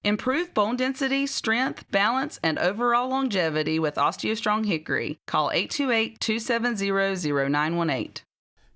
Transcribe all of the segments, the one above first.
Improve bone density, strength, balance, and overall longevity with OsteoStrong Hickory. Call 828-270-0918.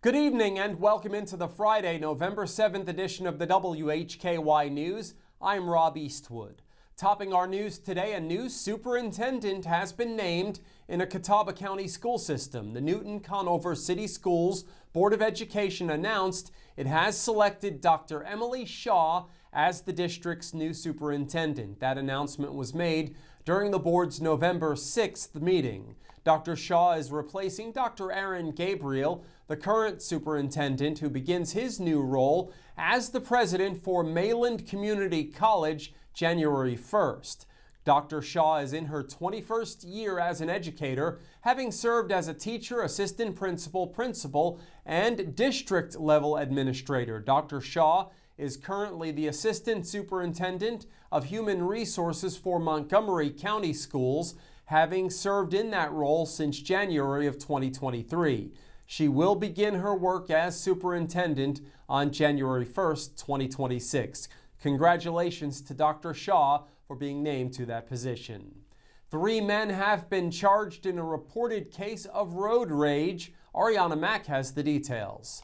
Good evening and welcome into the Friday, November 7th edition of the WHKY News. I'm Rob Eastwood. Topping our news today, a new superintendent has been named in a Catawba County school system. The Newton-Conover City Schools Board of Education announced it has selected Dr. Emily Shaw as the district's new superintendent. That announcement was made during the board's November 6th meeting. Dr. Shaw is replacing Dr. Aaron Gabriel, the current superintendent, who begins his new role as the president for Mayland Community College January 1st. Dr. Shaw is in her 21st year as an educator, having served as a teacher, assistant principal, and district-level administrator. Dr. Shaw is currently the Assistant Superintendent of Human Resources for Montgomery County Schools, having served in that role since January of 2023. She will begin her work as superintendent on January 1st, 2026. Congratulations to Dr. Shaw for being named to that position. 3 men have been charged in a reported case of road rage. Ariana Mack has the details.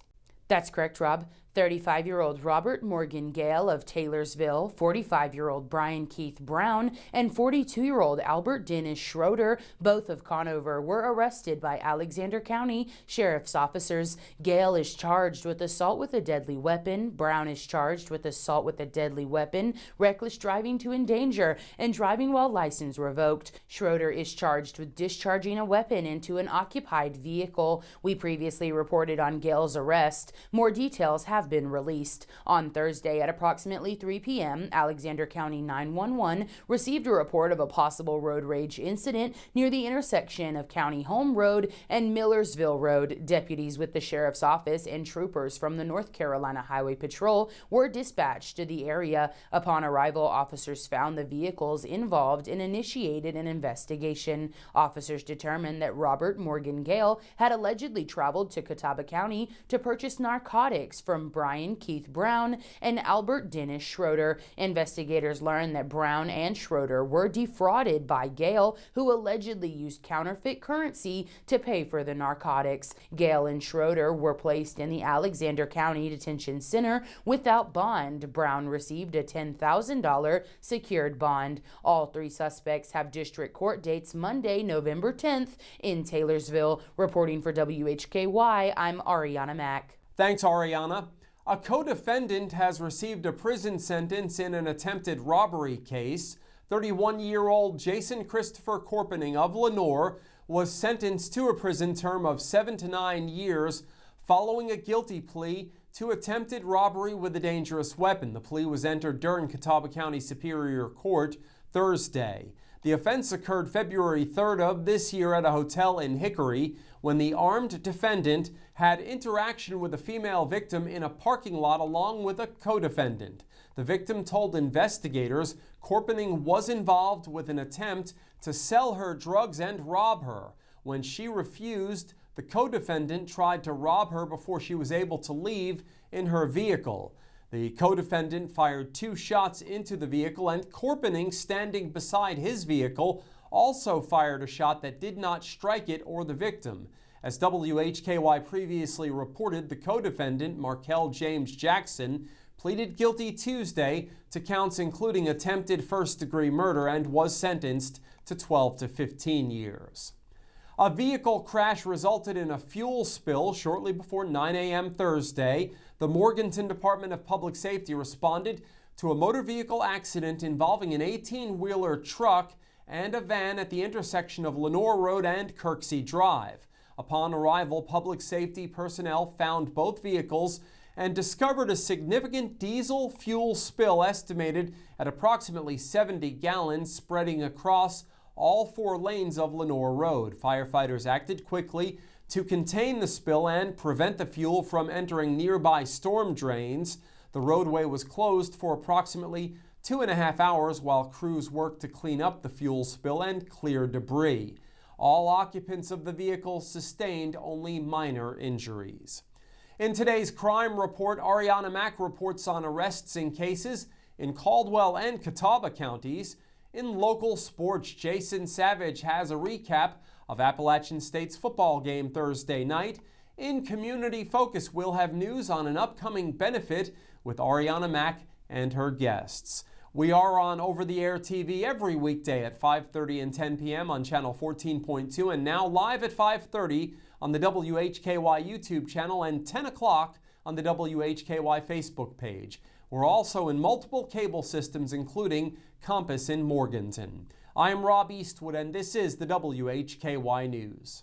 That's correct, Rob. 35-year-old Robert Morgan Gale of Taylorsville, 45-year-old Brian Keith Brown, and 42-year-old Albert Dennis Schroeder, both of Conover, were arrested by Alexander County Sheriff's officers. Gale is charged with assault with a deadly weapon. Brown is charged with assault with a deadly weapon, reckless driving to endanger, and driving while license revoked. Schroeder is charged with discharging a weapon into an occupied vehicle. We previously reported on Gale's arrest. More details have been released. On Thursday at approximately 3 p.m., Alexander County 911 received a report of a possible road rage incident near the intersection of County Home Road and Millersville Road. Deputies with the Sheriff's Office and troopers from the North Carolina Highway Patrol were dispatched to the area. Upon arrival, officers found the vehicles involved and initiated an investigation. Officers determined that Robert Morgan Gale had allegedly traveled to Catawba County to purchase narcotics from Brian Keith Brown and Albert Dennis Schroeder. Investigators learned that Brown and Schroeder were defrauded by Gale, who allegedly used counterfeit currency to pay for the narcotics. Gale and Schroeder were placed in the Alexander County Detention Center without bond. Brown received a $10,000 secured bond. All 3 suspects have district court dates Monday, November 10th in Taylorsville. Reporting for WHKY, I'm Ariana Mack. Thanks, Ariana. A co-defendant has received a prison sentence in an attempted robbery case. 31-year-old Jason Christopher Corpening of Lenoir was sentenced to a prison term of 7 to 9 years following a guilty plea to attempted robbery with a dangerous weapon. The plea was entered during Catawba County Superior Court Thursday. The offense occurred February 3rd of this year at a hotel in Hickory when the armed defendant had interaction with a female victim in a parking lot along with a co-defendant. The victim told investigators Corpening was involved with an attempt to sell her drugs and rob her. When she refused, the co-defendant tried to rob her before she was able to leave in her vehicle. The co-defendant fired 2 shots into the vehicle, and Corpening, standing beside his vehicle, also fired a shot that did not strike it or the victim. As WHKY previously reported, the co-defendant, Markel James Jackson, pleaded guilty Tuesday to counts including attempted first-degree murder and was sentenced to 12 to 15 years. A vehicle crash resulted in a fuel spill shortly before 9 a.m. Thursday. The Morganton Department of Public Safety responded to a motor vehicle accident involving an 18-wheeler truck and a van at the intersection of Lenoir Road and Kirksey Drive. Upon arrival, public safety personnel found both vehicles and discovered a significant diesel fuel spill estimated at approximately 70 gallons spreading across all 4 lanes of Lenoir Road. Firefighters acted quickly to contain the spill and prevent the fuel from entering nearby storm drains. The roadway was closed for approximately 2.5 hours while crews worked to clean up the fuel spill and clear debris. All occupants of the vehicle sustained only minor injuries. In today's crime report, Ariana Mack reports on arrests in cases in Caldwell and Catawba counties. In local sports, Jason Savage has a recap of Appalachian State's football game Thursday night. In community focus, we'll have news on an upcoming benefit with Ariana Mack and her guests. We are on over-the-air TV every weekday at 5:30 and 10 p.m. on channel 14.2 and now live at 5:30 on the WHKY YouTube channel and 10 o'clock on the WHKY Facebook page. We're also in multiple cable systems, including Compass in Morganton. I'm Rob Eastwood, and this is the WHKY News.